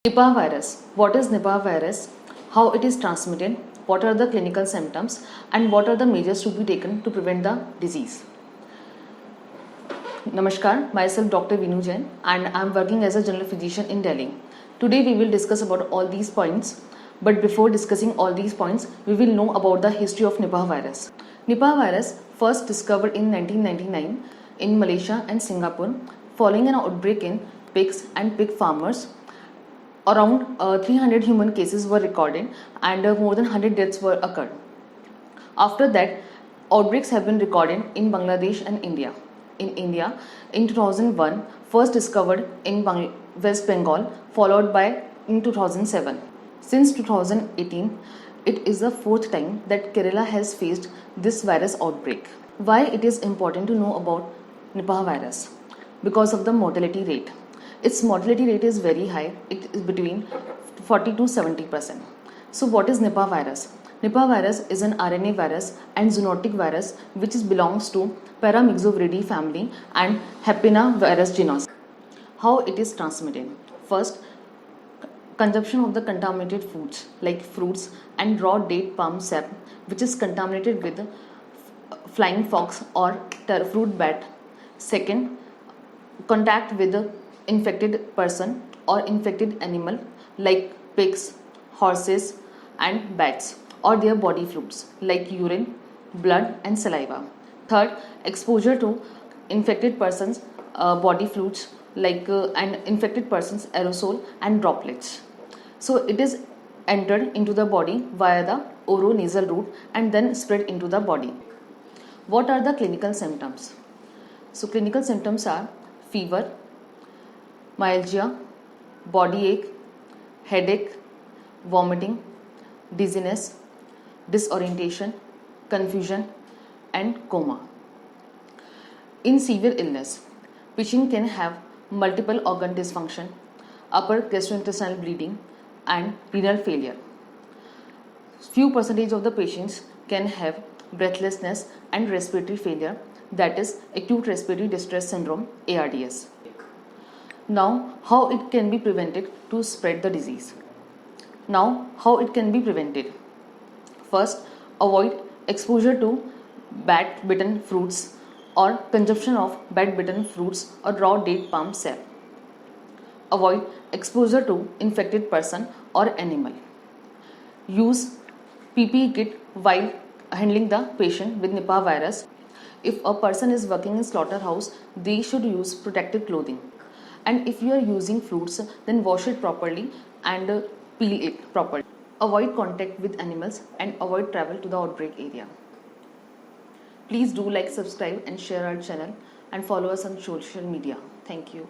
Nipah virus. What is Nipah virus? How it is transmitted? What are the clinical symptoms? And what are the measures to be taken to prevent the disease? Namaskar, myself Dr. Vinu Jain and I am working as a general physician in Delhi. Today we will discuss about all these points. But before discussing all these points, we will know about the history of Nipah virus. Nipah virus first discovered in 1999 in Malaysia and Singapore following an outbreak in pigs and pig farmers. Around 300 human cases were recorded and more than 100 deaths were occurred. After that, outbreaks have been recorded in Bangladesh and India. In India, in 2001, first discovered in West Bengal, followed by in 2007. Since 2018, it is the fourth time that Kerala has faced this virus outbreak. Why it is important to know about Nipah virus? Because of the mortality rate. Its mortality rate is very high. It is between 40 to 70%. So what is Nipah virus? Nipah virus is an RNA virus and zoonotic virus which belongs to Paramyxoviridae family and Papillomavirus genus. How it is transmitted? First, consumption of the contaminated foods like fruits and raw date palm sap which is contaminated with flying fox or fruit bat. Second, contact with the infected person or infected animal like pigs, horses and bats or their body fluids like urine, blood and saliva. Third, exposure to infected person's body fluids like and infected person's aerosol and droplets. So it is entered into the body via the oronasal route and then spread into the body. What are the clinical symptoms? So clinical symptoms are fever, myalgia, body ache, headache, vomiting, dizziness, disorientation, confusion and coma. In severe illness, patient can have multiple organ dysfunction, upper gastrointestinal bleeding and renal failure. Few percentage of the patients can have breathlessness and respiratory failure, that is acute respiratory distress syndrome ARDS. Now, how it can be prevented to spread the disease? Now, how it can be prevented? First, avoid exposure to bat-bitten fruits or consumption of bat-bitten fruits or raw date palm sap. Avoid exposure to infected person or animal. Use PPE kit while handling the patient with Nipah virus. If a person is working in slaughterhouse, they should use protective clothing. And if you are using fruits, then wash it properly and peel it properly. Avoid contact with animals and avoid travel to the outbreak area. Please do like, subscribe and share our channel and follow us on social media. Thank you.